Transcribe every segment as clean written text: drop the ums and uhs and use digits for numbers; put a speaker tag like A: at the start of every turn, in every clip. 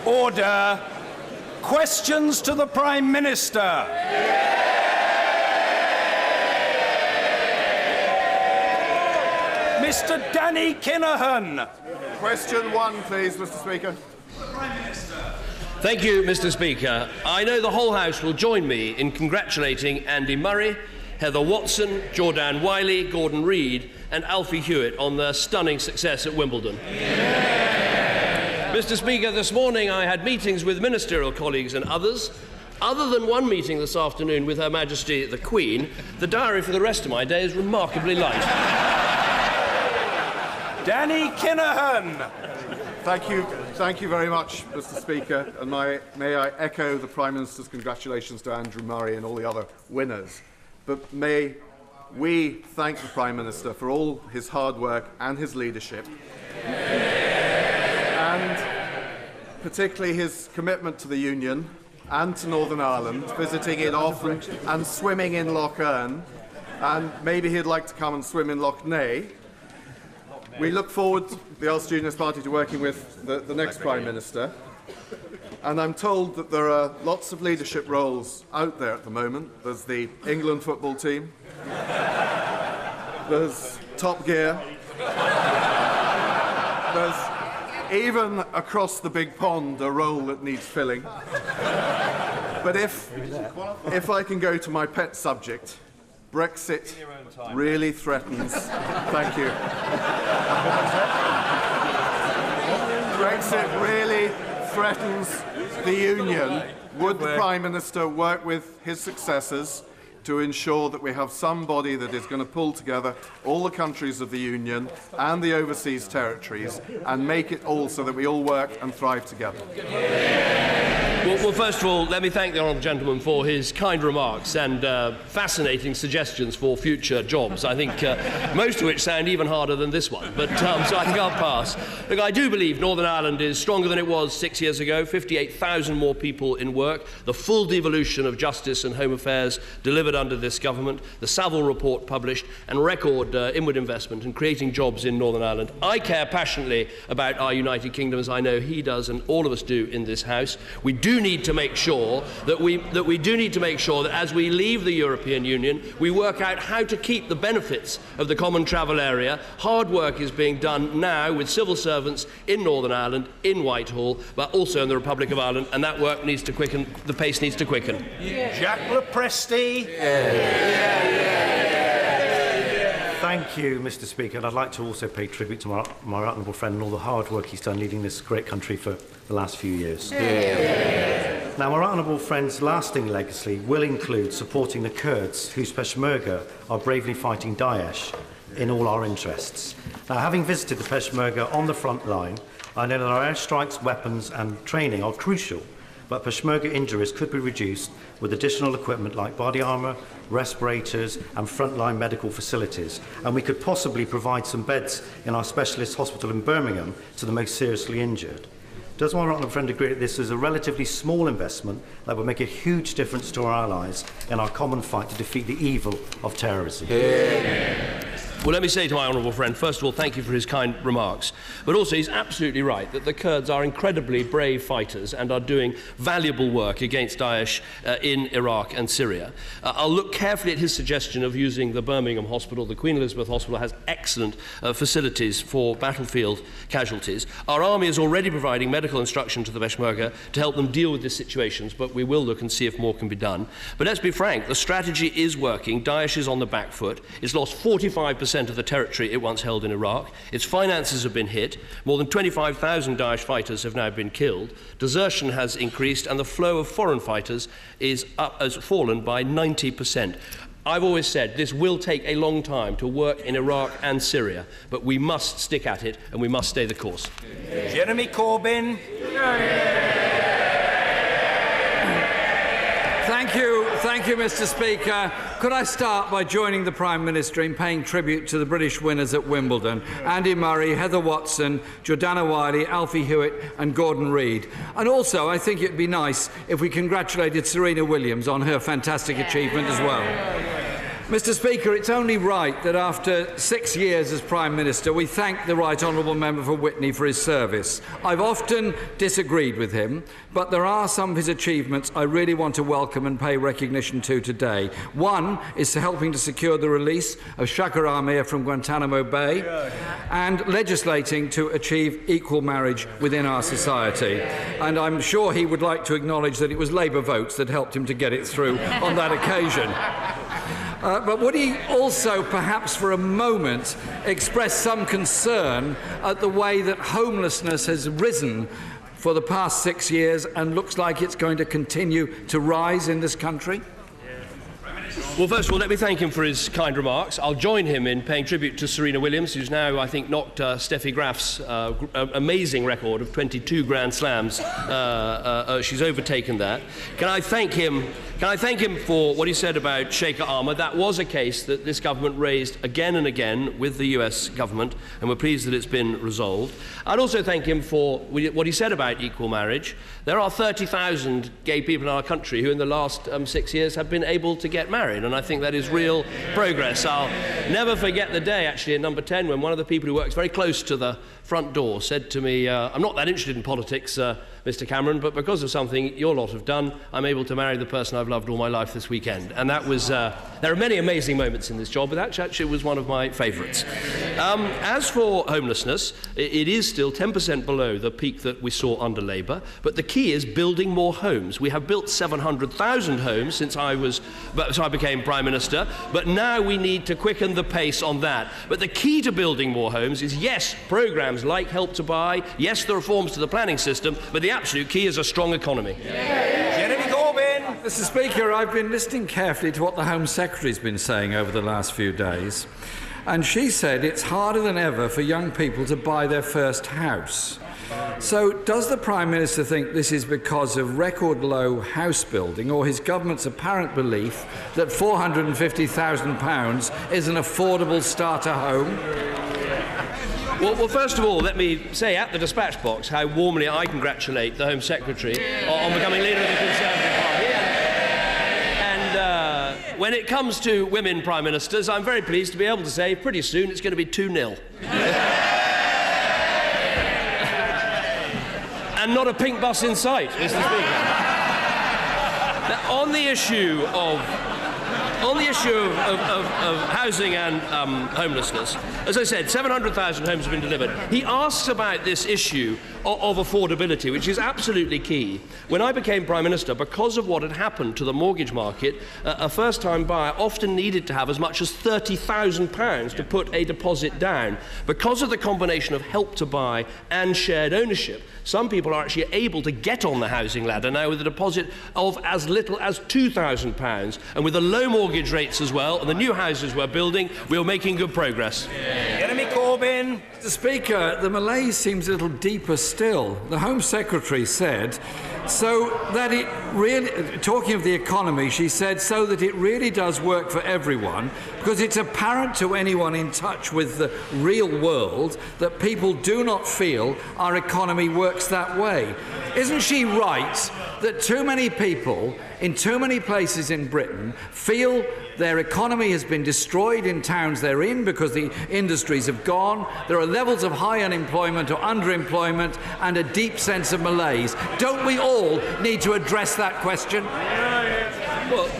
A: Order. Questions to the Prime Minister. Mr. Danny Kinahan.
B: Question 1, please, Mr. Speaker.
C: Thank you, Mr. Speaker. I know the whole House will join me in congratulating Andy Murray, Heather Watson, Jordan Wiley, Gordon Reid and Alfie Hewitt on their stunning success at Wimbledon. Mr. Speaker, this morning I had meetings with ministerial colleagues and others. Other than one meeting this afternoon with Her Majesty the Queen, the diary for the rest of my day is remarkably light.
A: Danny Kinahan.
B: Thank you very much, Mr. Speaker, and may I echo the Prime Minister's congratulations to Andrew Murray and all the other winners. But may we thank the Prime Minister for all his hard work and his leadership, and particularly his commitment to the Union and to Northern Ireland, visiting it often and swimming in Lough Erne, and maybe he'd like to come and swim in Lough Neagh. We look forward, the Ulster Unionist Party, to working with the next Prime Minister. And I'm told that there are lots of leadership roles out there at the moment. There's the England football team. There's Top Gear. There's even across the big pond a role that needs filling. But if I can go to my pet subject, Brexit really threatens. Thank you. Brexit really threatens the Union. Would the Prime Minister work with his successors to ensure that we have somebody that is going to pull together all the countries of the Union and the overseas territories and make it all so that we all work and thrive together?
C: Well, first of all, let me thank the honourable gentleman for his kind remarks and fascinating suggestions for future jobs. I think most of which sound even harder than this one, but so I think I'll pass. Look, I do believe Northern Ireland is stronger than it was 6 years ago, 58,000 more people in work, the full devolution of justice and home affairs delivered under this government, the Saville report published, and record inward investment in creating jobs in Northern Ireland. I care passionately about our United Kingdom, as I know he does and all of us do in this House. We do need to make sure that as we leave the European Union, we work out how to keep the benefits of the common travel area. Hard work is being done now with civil servants in Northern Ireland, in Whitehall, but also in the Republic of Ireland, and that work needs to quicken, the pace needs to quicken.
A: Jack Lepresti.
D: Thank you, Mr. Speaker, and I'd like to also pay tribute to my honourable friend and all the hard work he's done leading this great country for the last few years. Now, our honourable friend's lasting legacy will include supporting the Kurds, whose Peshmerga are bravely fighting Daesh in all our interests. Now, having visited the Peshmerga on the front line, I know that our airstrikes, weapons and training are crucial, but Peshmerga injuries could be reduced with additional equipment like body armour, respirators and frontline medical facilities, and we could possibly provide some beds in our specialist hospital in Birmingham to the most seriously injured. Does my honourable friend agree that this is a relatively small investment that would make a huge difference to our allies in our common fight to defeat the evil of terrorism?
C: Well, let me say to my honourable friend, first of all, thank you for his kind remarks. But also, he's absolutely right that the Kurds are incredibly brave fighters and are doing valuable work against Daesh in Iraq and Syria. I'll look carefully at his suggestion of using the Birmingham Hospital. The Queen Elizabeth Hospital has excellent facilities for battlefield casualties. Our army is already providing medical instruction to the Peshmerga to help them deal with these situations, but we will look and see if more can be done. But let's be frank, the strategy is working. Daesh is on the back foot. It's lost 45% of the territory it once held in Iraq. Its finances have been hit. More than 25,000 Daesh fighters have now been killed. Desertion has increased, and the flow of foreign fighters has fallen by 90%. I've always said this will take a long time to work in Iraq and Syria, but we must stick at it and we must stay the course.
A: Jeremy Corbyn.
E: Thank you, Mr. Speaker. Could I start by joining the Prime Minister in paying tribute to the British winners at Wimbledon, Andy Murray, Heather Watson, Jordana Wiley, Alfie Hewitt and Gordon Reid. And also, I think it would be nice if we congratulated Serena Williams on her fantastic achievement as well. Mr Speaker, it's only right that after 6 years as Prime Minister we thank the Right Honourable Member for Witney for his service. I've often disagreed with him, but there are some of his achievements I really want to welcome and pay recognition to today. One is helping to secure the release of Exchequer Amir from Guantanamo Bay and legislating to achieve equal marriage within our society. And I'm sure he would like to acknowledge that it was Labour votes that helped him to get it through on that occasion. But would he also, perhaps for a moment, express some concern at the way that homelessness has risen for the past 6 years and looks like it's going to continue to rise in this country?
C: Well, first of all, let me thank him for his kind remarks. I'll join him in paying tribute to Serena Williams, who's now, I think, knocked Steffi Graf's amazing record of 22 Grand Slams. She's overtaken that. Can I thank him for what he said about Exchequer Armour? That was a case that this government raised again and again with the US government, and we're pleased that it's been resolved. I'd also thank him for what he said about equal marriage. There are 30,000 gay people in our country who in the last 6 years have been able to get married, and I think that is real progress. I'll never forget the day, actually, in number 10, when one of the people who works very close to the front door said to me, I'm not that interested in politics, Mr Cameron, but because of something your lot have done, I'm able to marry the person I've loved all my life this weekend. And that was, there are many amazing moments in this job, but that actually was one of my favourites. As for homelessness, it is still 10% below the peak that we saw under Labour, but the key is building more homes. We have built 700,000 homes since I became Prime Minister, but now we need to quicken the pace on that. But the key to building more homes is, yes, programmes like Help to Buy, yes, the reforms to the planning system, but the absolute key is a strong economy.
A: Jeremy Corbyn.
E: Mr Speaker, I've been listening carefully to what the Home Secretary's been saying over the last few days, and she said it's harder than ever for young people to buy their first house. So does the Prime Minister think this is because of record low house building, or his government's apparent belief that £450,000 is an affordable starter home?
C: Well, first of all, let me say at the dispatch box how warmly I congratulate the Home Secretary on becoming leader of the Conservative Party. And when it comes to women Prime Ministers, I'm very pleased to be able to say pretty soon it's going to be 2-0. And not a pink bus in sight, Mr. Speaker. Now, on the issue of housing and homelessness, as I said, 700,000 homes have been delivered. He asks about this issue of affordability, which is absolutely key. When I became Prime Minister, because of what had happened to the mortgage market, a first-time buyer often needed to have as much as £30,000 to put a deposit down. Because of the combination of Help to Buy and shared ownership, some people are actually able to get on the housing ladder now with a deposit of as little as £2,000. And with the low mortgage rates as well, and the new houses we're building, we're making good progress.
A: Jeremy Corbyn.
E: Mr Speaker, the malaise seems a little deeper still. The Home Secretary said, so that it really, talking of the economy, she said, so that it really does work for everyone, because it's apparent to anyone in touch with the real world that people do not feel our economy works that way. Isn't she right that too many people in too many places in Britain feel their economy has been destroyed in towns they're in because the industries have gone, there are levels of high unemployment or underemployment and a deep sense of malaise? Don't we all need to address that question?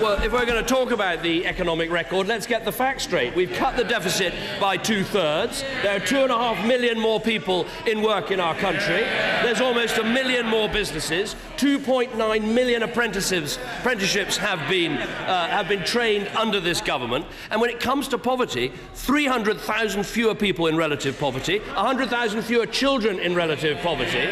C: Well, if we're going to talk about the economic record, let's get the facts straight. We've cut the deficit by 2/3. There are 2.5 million more people in work in our country. There's almost 1 million more businesses. 2.9 million apprenticeships have been trained under this government. And when it comes to poverty, 300,000 fewer people in relative poverty, 100,000 fewer children in relative poverty.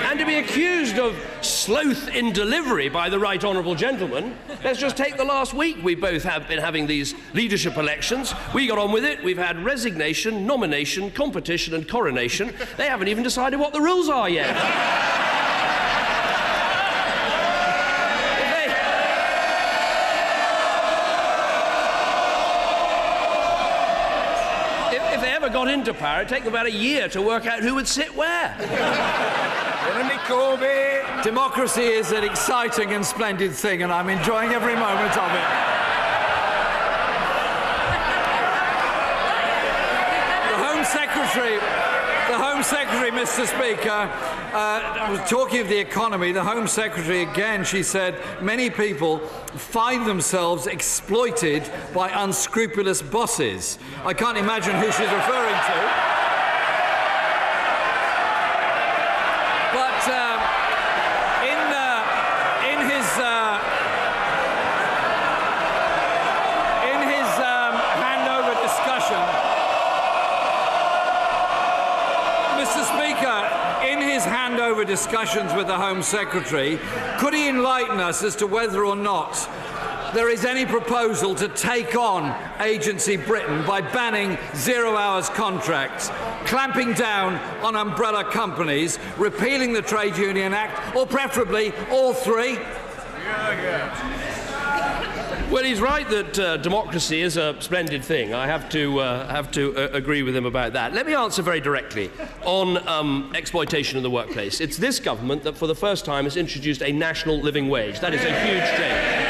C: And to be accused of sloth in delivery by the right honourable gentleman, let's just take the last week. We both have been having these leadership elections. We got on with it. We've had resignation, nomination, competition and coronation. They haven't even decided what the rules are yet. If they ever got into power, it'd take them about a year to work out who would sit where.
A: Jeremy Corbyn.
E: Democracy is an exciting and splendid thing, and I'm enjoying every moment of it. Secretary, Mr. Speaker, talking of the economy, the Home Secretary again, she said, many people find themselves exploited by unscrupulous bosses. I can't imagine who she's referring to. Discussions with the Home Secretary, could he enlighten us as to whether or not there is any proposal to take on Agency Britain by banning zero-hours contracts, clamping down on umbrella companies, repealing the Trade Union Act, or preferably all three?
C: Well, he's right that democracy is a splendid thing. I have to agree with him about that. Let me answer very directly on exploitation in the workplace. It's this government that, for the first time, has introduced a national living wage. That is a huge change.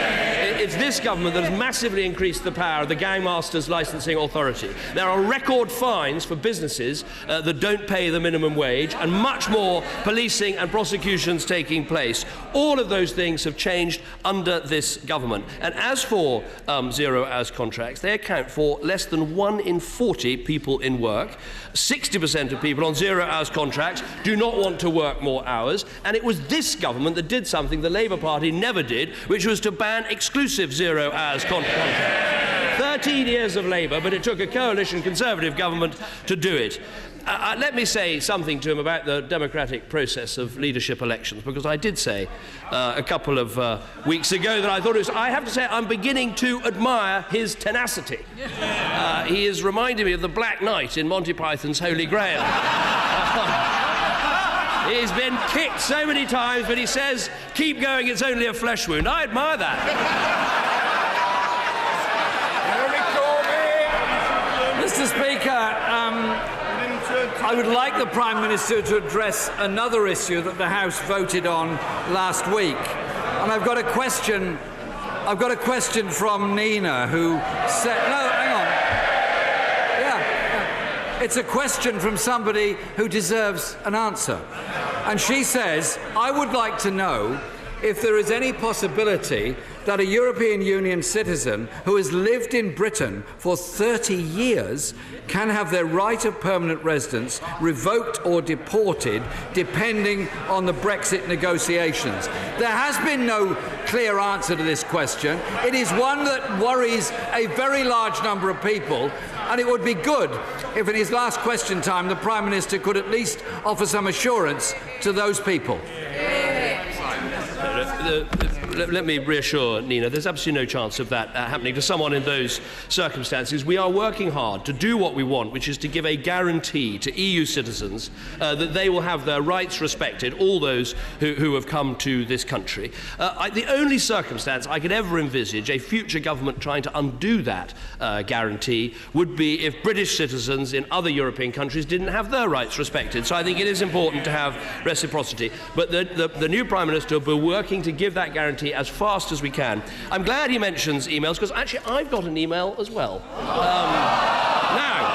C: It's this government that has massively increased the power of the Gangmasters Licensing Authority. There are record fines for businesses that don't pay the minimum wage, and much more policing and prosecutions taking place. All of those things have changed under this government. And as for zero-hours contracts, they account for less than 1 in 40 people in work. 60% of people on zero-hours contracts do not want to work more hours, and it was this government that did something the Labour Party never did, which was to ban exclusive zero-hours contracts. 13 years of Labour, but it took a coalition Conservative government to do it. Let me say something to him about the democratic process of leadership elections, because I did say a couple of weeks ago that I thought it was... I have to say I'm beginning to admire his tenacity. He is reminding me of the Black Knight in Monty Python's Holy Grail. He's been kicked so many times, but he says, keep going, it's only a flesh wound. I admire that.
E: Mr. Speaker, I would like the Prime Minister to address another issue that the House voted on last week. And I've got a question from Nina, who said... No, hang on. Yeah. It's a question from somebody who deserves an answer. And she says, I would like to know if there is any possibility that a European Union citizen who has lived in Britain for 30 years can have their right of permanent residence revoked or deported depending on the Brexit negotiations. There has been no clear answer to this question. It is one that worries a very large number of people, and it would be good if in his last question time the Prime Minister could at least offer some assurance to those people.
C: Let me reassure Nina, there's absolutely no chance of that happening to someone in those circumstances. We are working hard to do what we want, which is to give a guarantee to EU citizens that they will have their rights respected, all those who have come to this country. The only circumstance I could ever envisage a future government trying to undo that guarantee would be if British citizens in other European countries didn't have their rights respected. So I think it is important to have reciprocity. But the new Prime Minister will be working to give that guarantee as fast as we can. I'm glad he mentions emails, because actually I've got an email as well. Now,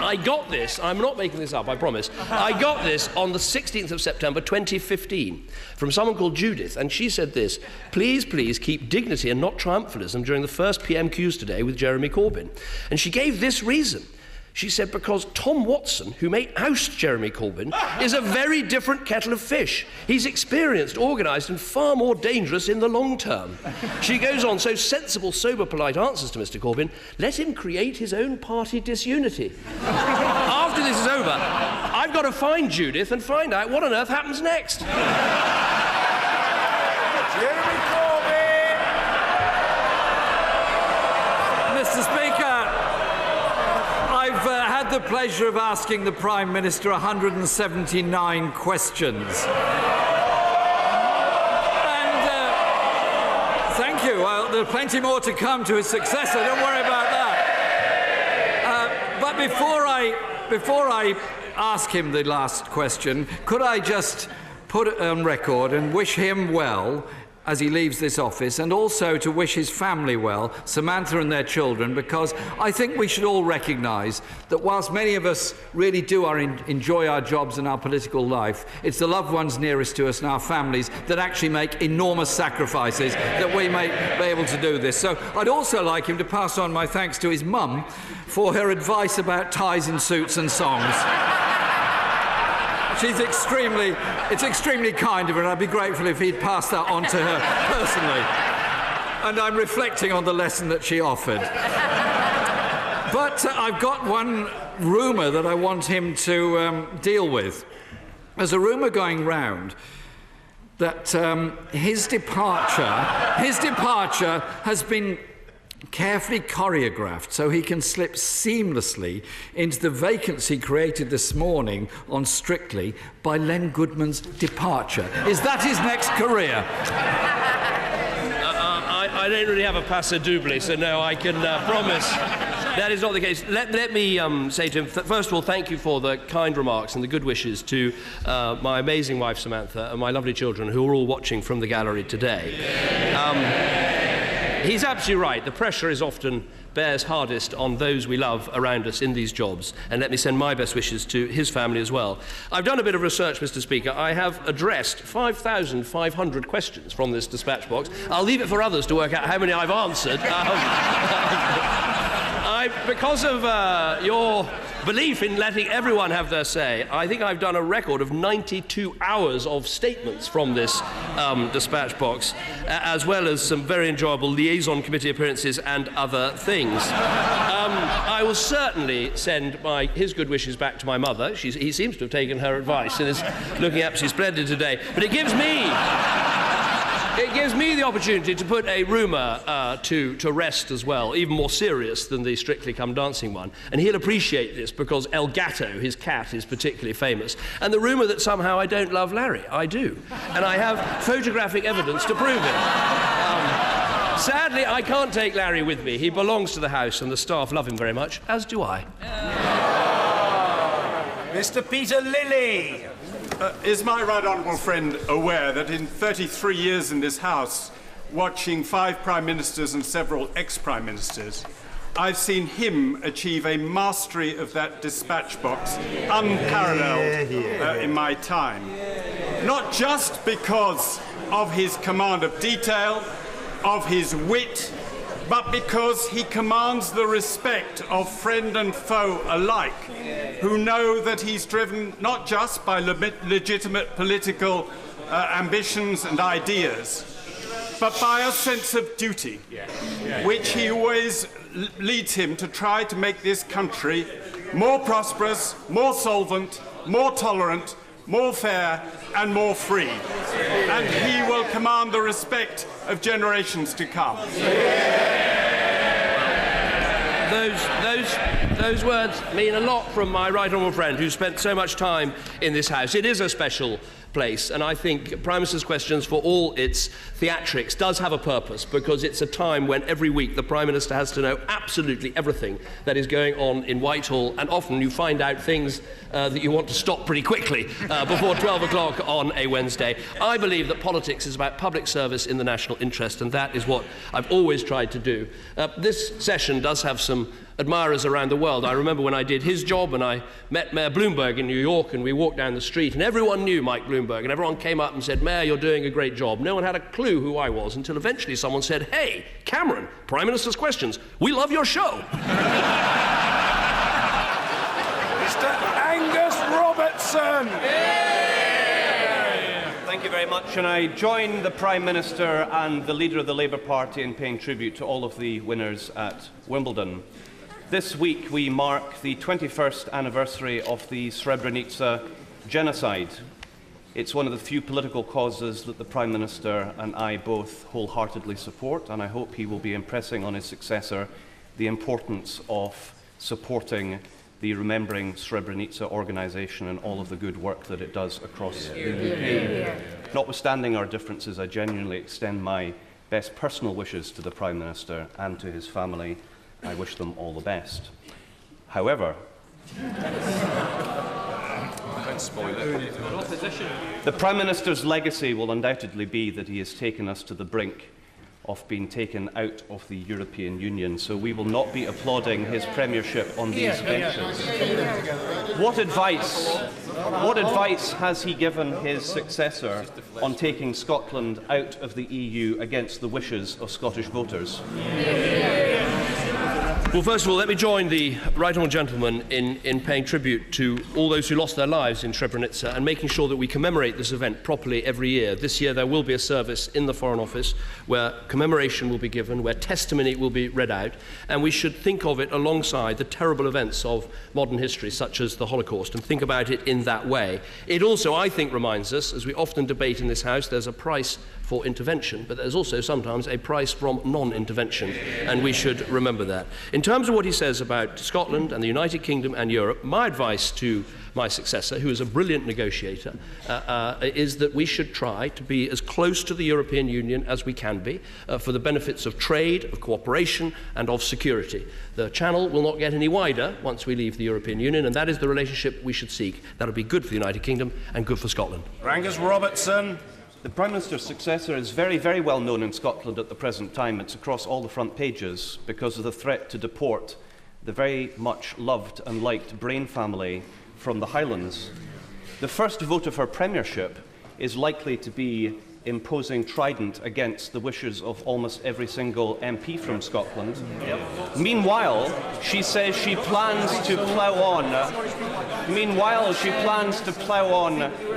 C: I got this, I'm not making this up, I promise. I got this on the 16th of September 2015 from someone called Judith, and she said this: please keep dignity and not triumphalism during the first PMQs today with Jeremy Corbyn. And she gave this reason. She said, because Tom Watson, who may oust Jeremy Corbyn, is a very different kettle of fish. He's experienced, organised and far more dangerous in the long term. She goes on, so sensible, sober, polite answers to Mr Corbyn, let him create his own party disunity. After this is over, I've got to find Judith and find out what on earth happens next.
A: Jeremy Corbyn!
E: Mr Speaker, I've had the pleasure of asking the Prime Minister 179 questions. And thank you. Well, there are plenty more to come to his successor. Don't worry about that. But before I ask him the last question, could I just put it on record and wish him well as he leaves this office, and also to wish his family well, Samantha and their children, because I think we should all recognise that whilst many of us really do enjoy our jobs and our political life, it's the loved ones nearest to us and our families that actually make enormous sacrifices that we may be able to do this. So I'd also like him to pass on my thanks to his mum for her advice about ties and suits and songs. It's extremely kind of her, and I'd be grateful if he'd pass that on to her personally. And I'm reflecting on the lesson that she offered. But I've got one rumour that I want him to deal with. There's a rumour going round that his departure has been carefully choreographed so he can slip seamlessly into the vacancy created this morning on Strictly by Len Goodman's departure. Is that his next career?
C: I don't really have a paso doble, so no, I can promise that is not the case. Let me say to him, first of all, thank you for the kind remarks and the good wishes to my amazing wife Samantha and my lovely children who are all watching from the gallery today. He's absolutely right. The pressure is often bears hardest on those we love around us in these jobs. And let me send my best wishes to his family as well. I've done a bit of research, Mr. Speaker. I have addressed 5,500 questions from this dispatch box. I'll leave it for others to work out how many I've answered. Because of your belief in letting everyone have their say, I think I've done a record of 92 hours of statements from this dispatch box, as well as some very enjoyable liaison committee appearances and other things. I will certainly send his good wishes back to my mother. He seems to have taken her advice and is looking absolutely splendid today. But it gives me the opportunity to put a rumour to rest as well, even more serious than the Strictly Come Dancing one. And he'll appreciate this because El Gato, his cat, is particularly famous. And the rumour that somehow I don't love Larry. I do. And I have photographic evidence to prove it. Sadly, I can't take Larry with me. He belongs to the House and the staff love him very much, as do I.
A: Mr. Peter Lilly.
F: Is my right honourable friend aware that in 33 years in this House, watching 5 Prime Ministers and several ex-Prime Ministers, I've seen him achieve a mastery of that dispatch box unparalleled in my time. Not just because of his command of detail, of his wit, but because he commands the respect of friend and foe alike, who know that he's driven not just by legitimate political ambitions and ideas, but by a sense of duty, which he always leads him to try to make this country more prosperous, more solvent, more tolerant, more fair and more free. And he will command the respect of generations to come.
C: Those words mean a lot from my right honourable friend who spent so much time in this House. It is a special place, and I think Prime Minister's Questions, for all its theatrics, does have a purpose, because it's a time when every week the Prime Minister has to know absolutely everything that is going on in Whitehall, and often you find out things that you want to stop pretty quickly before 12 o'clock on a Wednesday. I believe that politics is about public service in the national interest, and that is what I've always tried to do. This session does have some admirers around the world. I remember when I did his job and I met Mayor Bloomberg in New York, and we walked down the street and everyone knew Mike Bloomberg, and everyone came up and said, "Mayor, you're doing a great job." No one had a clue who I was until eventually someone said, "Hey, Cameron, Prime Minister's Questions, we love your show."
A: Mr. Angus Robertson.
G: Thank you very much, and I join the Prime Minister and the leader of the Labour Party in paying tribute to all of the winners at Wimbledon. This week we mark the 21st anniversary of the Srebrenica genocide. It's one of the few political causes that the Prime Minister and I both wholeheartedly support, and I hope he will be impressing on his successor the importance of supporting the Remembering Srebrenica organisation and all of the good work that it does across the UK. Notwithstanding our differences, I genuinely extend my best personal wishes to the Prime Minister and to his family. I wish them all the best. However, The Prime Minister's legacy will undoubtedly be that he has taken us to the brink of being taken out of the European Union, so we will not be applauding his premiership on these benches. What advice has he given his successor on taking Scotland out of the EU against the wishes of Scottish voters?
C: Well, first of all, let me join the right honourable gentleman in paying tribute to all those who lost their lives in Srebrenica and making sure that we commemorate this event properly every year. This year there will be a service in the Foreign Office where commemoration will be given, where testimony will be read out, and we should think of it alongside the terrible events of modern history, such as the Holocaust, and think about it in that way. It also, I think, reminds us, as we often debate in this House, there's a price for intervention, but there's also sometimes a price from non-intervention, and we should remember that. In terms of what he says about Scotland and the United Kingdom and Europe, my advice to my successor, who is a brilliant negotiator, is that we should try to be as close to the European Union as we can be for the benefits of trade, of cooperation and of security. The Channel will not get any wider once we leave the European Union, and that is the relationship we should seek. That will be good for the United Kingdom and good for Scotland.
A: Angus Robertson.
G: The Prime Minister's successor is very, very well known in Scotland at the present time. It's across all the front pages because of the threat to deport the very much loved and liked Brain family from the Highlands. The first vote of her premiership is likely to be imposing Trident against the wishes of almost every single MP from Scotland. Meanwhile, she says she plans to plough on.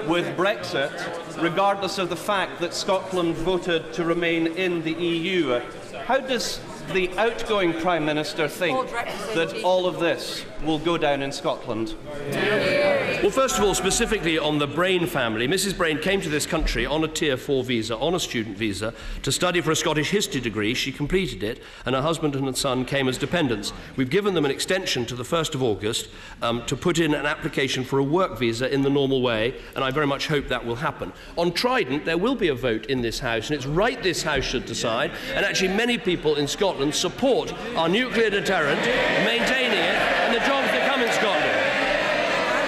G: With Brexit, regardless of the fact that Scotland voted to remain in the EU. How does the outgoing Prime Minister think that all of this will go down in Scotland?
C: Well, first of all, specifically on the Brain family, Mrs. Brain came to this country on a Tier 4 visa, on a student visa, to study for a Scottish history degree. She completed it, and her husband and her son came as dependents. We've given them an extension to the 1st of August to put in an application for a work visa in the normal way, and I very much hope that will happen. On Trident, there will be a vote in this House, and it's right this House should decide, and actually many people in Scotland support our nuclear deterrent, maintaining it, and the jobs that come in Scotland.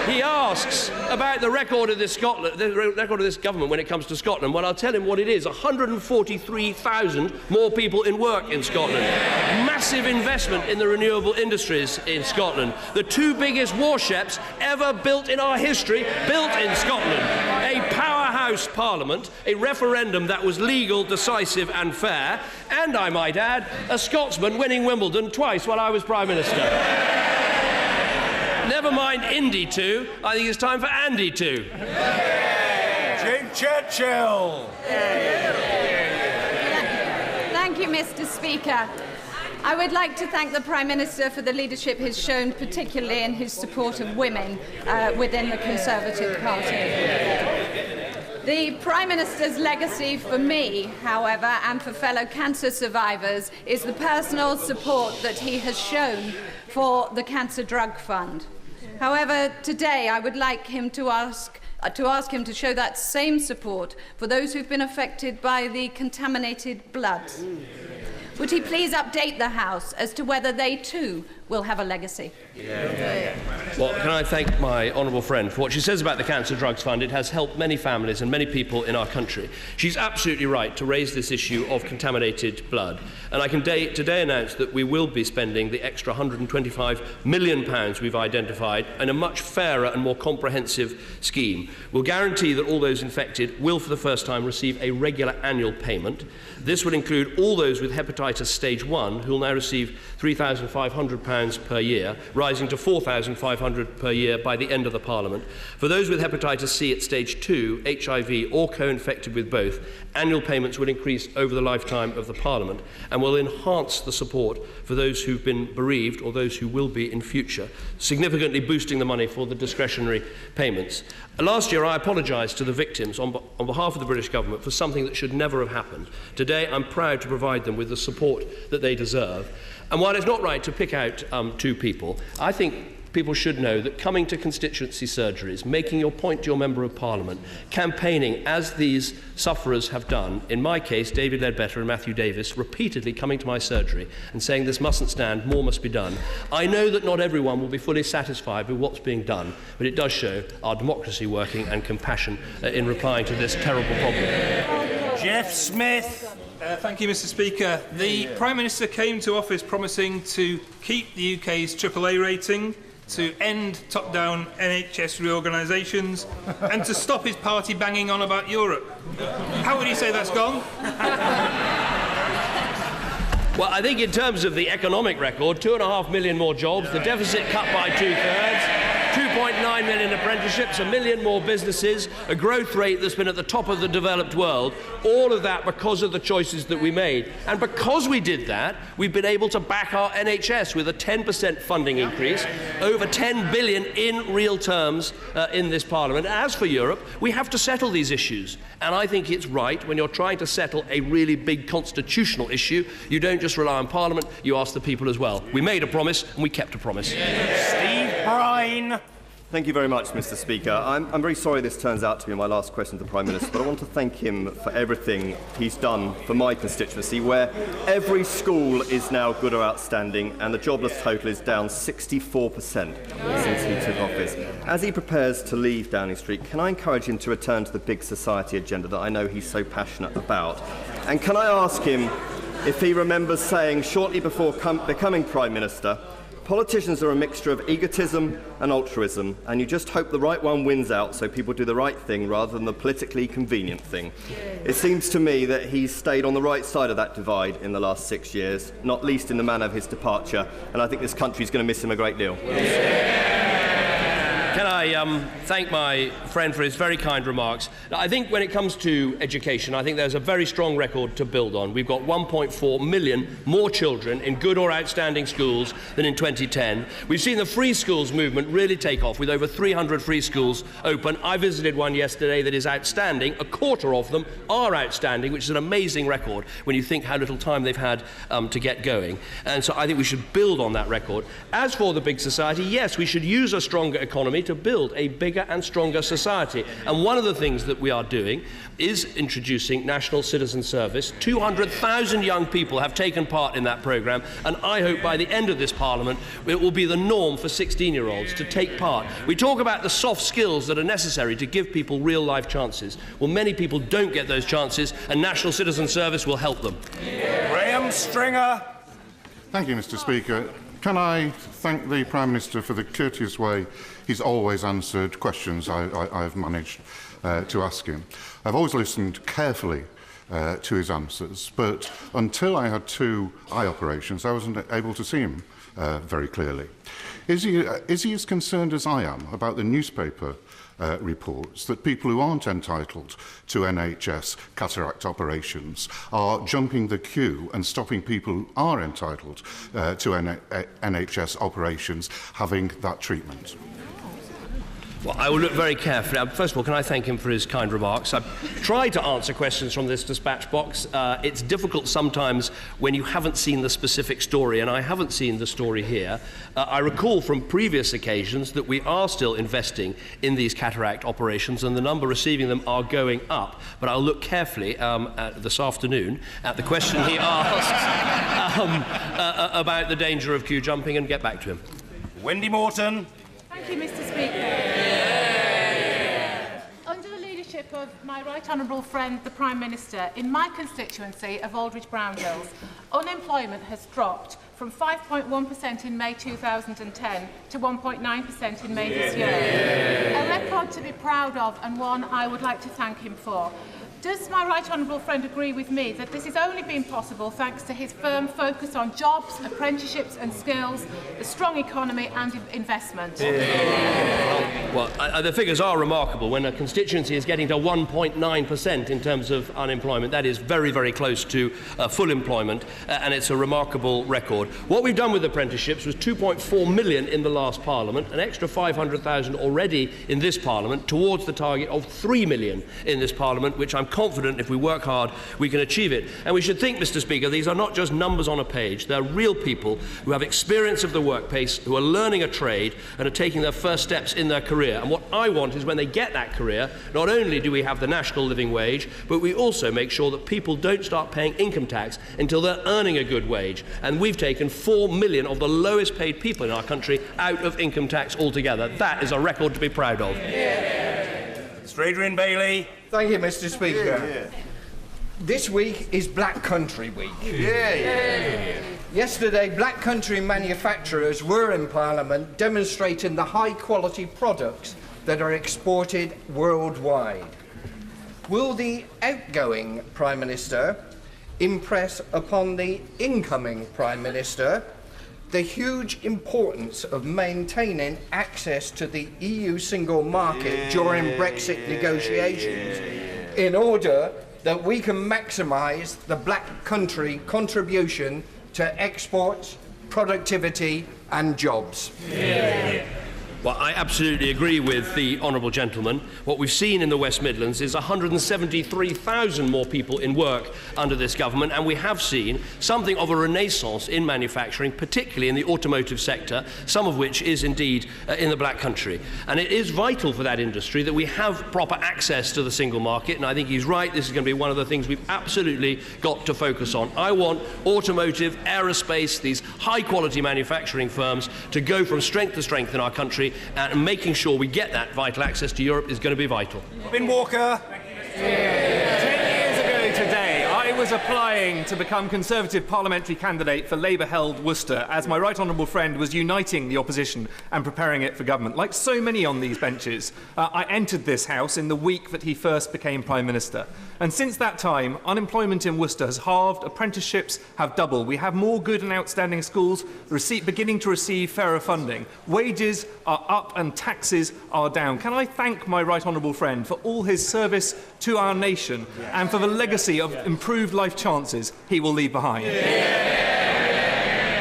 C: He asks about the record of this government when it comes to Scotland. Well, I'll tell him what it is. 143,000 more people in work in Scotland. Massive investment in the renewable industries in Scotland. The 2 biggest warships ever built in our history, built in Scotland. A powerhouse parliament, a referendum that was legal, decisive and fair, and, I might add, a Scotsman winning Wimbledon twice while I was Prime Minister. Never mind Indy 2, I think it's time for Andy 2.
A: Jane Churchill.
H: Thank you, Mr. Speaker. I would like to thank the Prime Minister for the leadership he's shown, particularly in his support of women within the Conservative Party. The Prime Minister's legacy for me, however, and for fellow cancer survivors, is the personal support that he has shown for the Cancer Drug Fund. However, today I would like him to ask him to show that same support for those who've been affected by the contaminated blood. Would he please update the House as to whether they too will have a legacy?
C: Well, can I thank my honourable friend for what she says about the Cancer Drugs Fund. It has helped many families and many people in our country. She's absolutely right to raise this issue of contaminated blood. And I can today announce that we will be spending the extra £125 million we've identified in a much fairer and more comprehensive scheme. We'll guarantee that all those infected will for the first time receive a regular annual payment. This would include all those with hepatitis stage 1 who will now receive £3,500 per year, rising to £4,500 per year by the end of the Parliament. For those with hepatitis C at stage 2, HIV or co-infected with both, annual payments will increase over the lifetime of the Parliament and will enhance the support for those who've been bereaved or those who will be in future, significantly boosting the money for the discretionary payments. Last year I apologised to the victims on behalf of the British Government for something that should never have happened. Today I'm proud to provide them with the support that they deserve. And while it's not right to pick out 2 people, I think people should know that coming to constituency surgeries, making your point to your Member of Parliament, campaigning as these sufferers have done, in my case, David Ledbetter and Matthew Davis, repeatedly coming to my surgery and saying this mustn't stand, more must be done. I know that not everyone will be fully satisfied with what's being done, but it does show our democracy working and compassion in replying to this terrible problem.
A: Jeff Smith.
I: Thank you, Mr. Speaker. The Prime Minister came to office promising to keep the UK's AAA rating, to end top-down NHS reorganisations and to stop his party banging on about Europe. How would you say that's gone?
C: Well, I think in terms of the economic record, 2.5 million more jobs, the deficit cut by 2/3, 2.9 million apprenticeships, 1 million more businesses, a growth rate that's been at the top of the developed world, all of that because of the choices that we made. And because we did that, we've been able to back our NHS with a 10% funding increase, over 10 billion in real terms in this Parliament. As for Europe, we have to settle these issues. And I think it's right, when you're trying to settle a really big constitutional issue, you don't just rely on Parliament, you ask the people as well. We made a promise and we kept a promise.
A: Steve Brine.
J: Thank you very much, Mr. Speaker. I'm very sorry this turns out to be my last question to the Prime Minister, but I want to thank him for everything he's done for my constituency, where every school is now good or outstanding, and the jobless total is down 64% since he took office. As he prepares to leave Downing Street, can I encourage him to return to the big society agenda that I know he's so passionate about? And can I ask him if he remembers saying shortly before becoming Prime Minister, politicians are a mixture of egotism and altruism, and you just hope the right one wins out so people do the right thing rather than the politically convenient thing. It seems to me that he's stayed on the right side of that divide in the last 6 years, not least in the manner of his departure, and I think this country's going to miss him a great deal.
C: Can I thank my friend for his very kind remarks? I think when it comes to education, I think there's a very strong record to build on. We've got 1.4 million more children in good or outstanding schools than in 2010. We've seen the free schools movement really take off, with over 300 free schools open. I visited one yesterday that is outstanding. A quarter of them are outstanding, which is an amazing record when you think how little time they've had to get going. And so I think we should build on that record. As for the big society, yes, we should use a stronger economy to build a bigger and stronger society. And one of the things that we are doing is introducing National Citizen Service. 200,000 young people have taken part in that programme, and I hope by the end of this Parliament it will be the norm for 16-year-olds to take part. We talk about the soft skills that are necessary to give people real-life chances. Well, many people don't get those chances, and National Citizen Service will help them.
A: Graham Stringer.
K: Thank you, Mr. Speaker. Can I thank the Prime Minister for the courteous way he's always answered questions I've managed to ask him. I've always listened carefully to his answers, but until I had 2 eye operations, I wasn't able to see him very clearly. Is he as concerned as I am about the newspaper reports that people who aren't entitled to NHS cataract operations are jumping the queue and stopping people who are entitled to NHS operations having that treatment?
C: Well, I will look very carefully. First of all, can I thank him for his kind remarks? I've tried to answer questions from this dispatch box. It's difficult sometimes when you haven't seen the specific story, and I haven't seen the story here. I recall from previous occasions that we are still investing in these cataract operations, and the number receiving them are going up. But I'll look carefully this afternoon at the question he asked about the danger of queue jumping and get back to him.
A: Wendy Morton.
L: Thank you, Mr. Speaker. Under the leadership of my right honourable friend, the Prime Minister, in my constituency of Aldridge Brownhills, unemployment has dropped from 5.1% in May 2010 to 1.9% in May this year. A record to be proud of, and one I would like to thank him for. Does my right honourable friend agree with me that this has only been possible thanks to his firm focus on jobs, apprenticeships and skills, the strong economy and investment?
C: Well, the figures are remarkable. When a constituency is getting to 1.9% in terms of unemployment, that is very, very close to full employment, and it's a remarkable record. What we've done with apprenticeships was 2.4 million in the last Parliament, an extra 500,000 already in this Parliament, towards the target of 3 million in this Parliament, which I'm confident if we work hard we can achieve it. And we should think, Mr. Speaker, these are not just numbers on a page. They're real people who have experience of the workplace, who are learning a trade and are taking their first steps in their career. And what I want is when they get that career, not only do we have the national living wage, but we also make sure that people don't start paying income tax until they're earning a good wage. And we've taken 4 million of the lowest paid people in our country out of income tax altogether. That is a record to be proud of.
A: Mr. Adrian Bailey.
M: Thank you, Mr. Speaker. This week is Black Country Week. Yesterday, Black Country manufacturers were in Parliament demonstrating the high-quality products that are exported worldwide. Will the outgoing Prime Minister impress upon the incoming Prime Minister the huge importance of maintaining access to the EU single market during Brexit negotiations in order that we can maximise the Black Country contribution to exports, productivity and jobs?
C: Well, I absolutely agree with the honourable gentleman. What we've seen in the West Midlands is 173,000 more people in work under this government, and we have seen something of a renaissance in manufacturing, particularly in the automotive sector, some of which is indeed in the Black Country. And it is vital for that industry that we have proper access to the single market, and I think he's right, this is going to be one of the things we've absolutely got to focus on. I want automotive, aerospace, these high-quality manufacturing firms to go from strength to strength in our country, and making sure we get that vital access to Europe is going to be vital.
A: Robin Walker.
N: 10 years ago today, I was applying to become Conservative parliamentary candidate for Labour-held Worcester as my right honourable friend was uniting the opposition and preparing it for government. Like so many on these benches, I entered this House in the week that he first became Prime Minister. And since that time, unemployment in Worcester has halved, apprenticeships have doubled. We have more good and outstanding schools beginning to receive fairer funding. Wages are up and taxes are down. Can I thank my right honourable friend for all his service to our nation and for the legacy of improved life chances he will leave behind?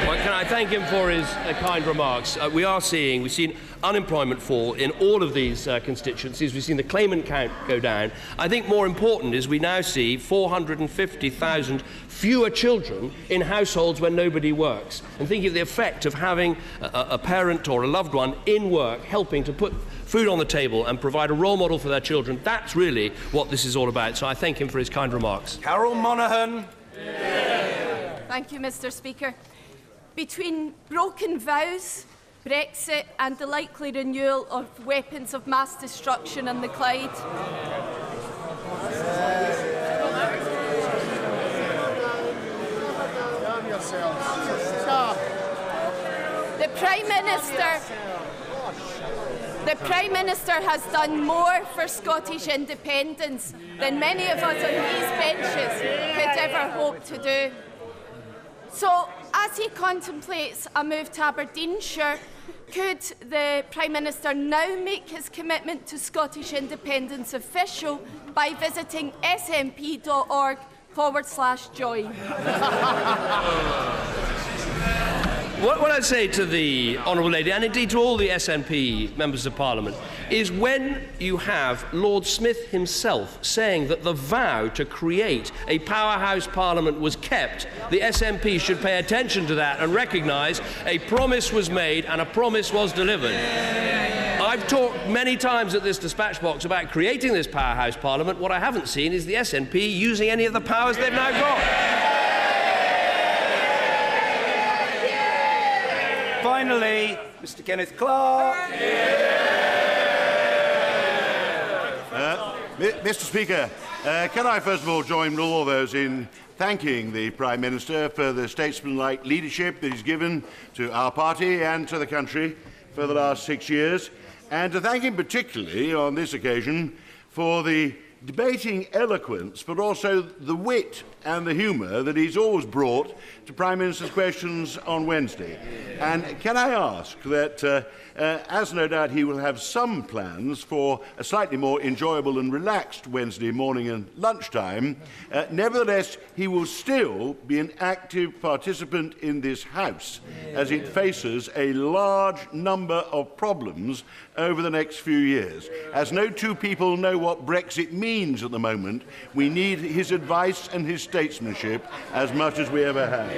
C: Well, can I thank him for his kind remarks? We've seen unemployment fall in all of these constituencies. We've seen the claimant count go down. I think more important is we now see 450,000 fewer children in households where nobody works. And thinking of the effect of having a parent or a loved one in work, helping to put food on the table and provide a role model for their children, that's really what this is all about. So I thank him for his kind remarks.
A: Carol Monaghan.
O: Thank you, Mr. Speaker. Between broken vows, Brexit and the likely renewal of weapons of mass destruction in the Clyde, the Prime Minister has done more for Scottish independence than many of us on these benches could ever hope to do. So, as he contemplates a move to Aberdeenshire, could the Prime Minister now make his commitment to Scottish independence official by visiting smp.org/join?
C: What I'd say to the honourable lady, and indeed to all the SNP members of Parliament, is when you have Lord Smith himself saying that the vow to create a powerhouse Parliament was kept, the SNP should pay attention to that and recognise a promise was made and a promise was delivered. I've talked many times at this dispatch box about creating this powerhouse Parliament. What I haven't seen is the SNP using any of the powers they've now got.
A: Finally, Mr. Kenneth Clark.
P: Mr. Speaker, can I first of all join all those in thanking the Prime Minister for the statesmanlike leadership that he's given to our party and to the country for the last 6 years, and to thank him particularly on this occasion for the debating eloquence, but also the wit and the humour that he's always brought to Prime Minister's questions on Wednesday. And can I ask that, as no doubt he will have some plans for a slightly more enjoyable and relaxed Wednesday morning and lunchtime, nevertheless, he will still be an active participant in this House as it faces a large number of problems over the next few years. As no two people know what Brexit means at the moment, we need his advice and his statesmanship as much as we ever have.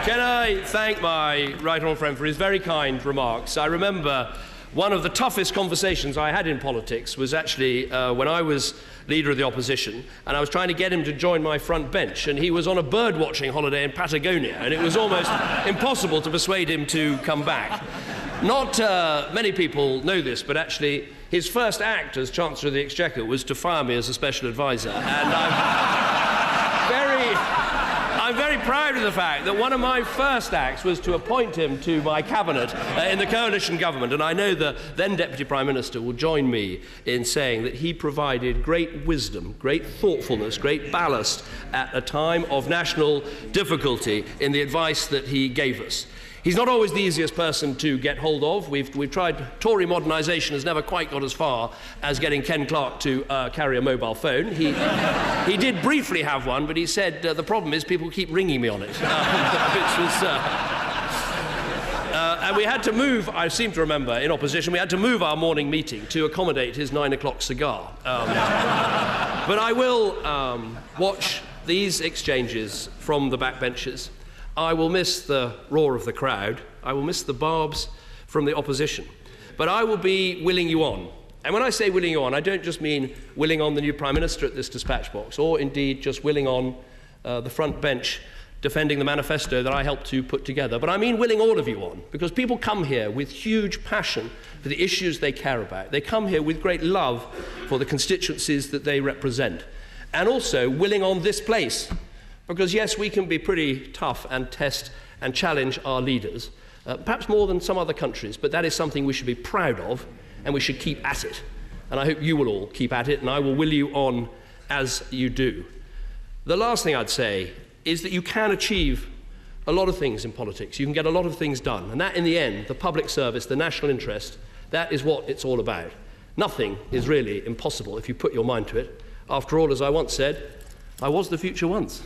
C: Can I thank my right honourable friend for his very kind remarks? I remember one of the toughest conversations I had in politics was actually when I was Leader of the Opposition, and I was trying to get him to join my front bench, and he was on a bird-watching holiday in Patagonia, and it was almost impossible to persuade him to come back. Not many people know this, but actually his first act as Chancellor of the Exchequer was to fire me as a special advisor, and I'm very proud of the fact that one of my first acts was to appoint him to my cabinet in the coalition government, and I know the then Deputy Prime Minister will join me in saying that he provided great wisdom, great thoughtfulness, great ballast at a time of national difficulty in the advice that he gave us. He's not always the easiest person to get hold of. We've tried. Tory modernisation has never quite got as far as getting Ken Clarke to carry a mobile phone. He did briefly have one, but he said the problem is people keep ringing me on it. And we had to move, I seem to remember, in opposition, we had to move our morning meeting to accommodate his 9 o'clock cigar. But I will watch these exchanges from the backbenches. I will miss the roar of the crowd. I will miss the barbs from the opposition. But I will be willing you on. And when I say willing you on, I don't just mean willing on the new Prime Minister at this dispatch box, or indeed just willing on the front bench defending the manifesto that I helped to put together. But I mean willing all of you on, because people come here with huge passion for the issues they care about. They come here with great love for the constituencies that they represent. And also willing on this place. Because, yes, we can be pretty tough and test and challenge our leaders, perhaps more than some other countries, but that is something we should be proud of, and we should keep at it. And I hope you will all keep at it, and I will will you on as you do. The last thing I'd say is that you can achieve a lot of things in politics. You can get a lot of things done, and that, in the end, the public service, the national interest, that is what it's all about. Nothing is really impossible if you put your mind to it. After all, as I once said, I was the future once.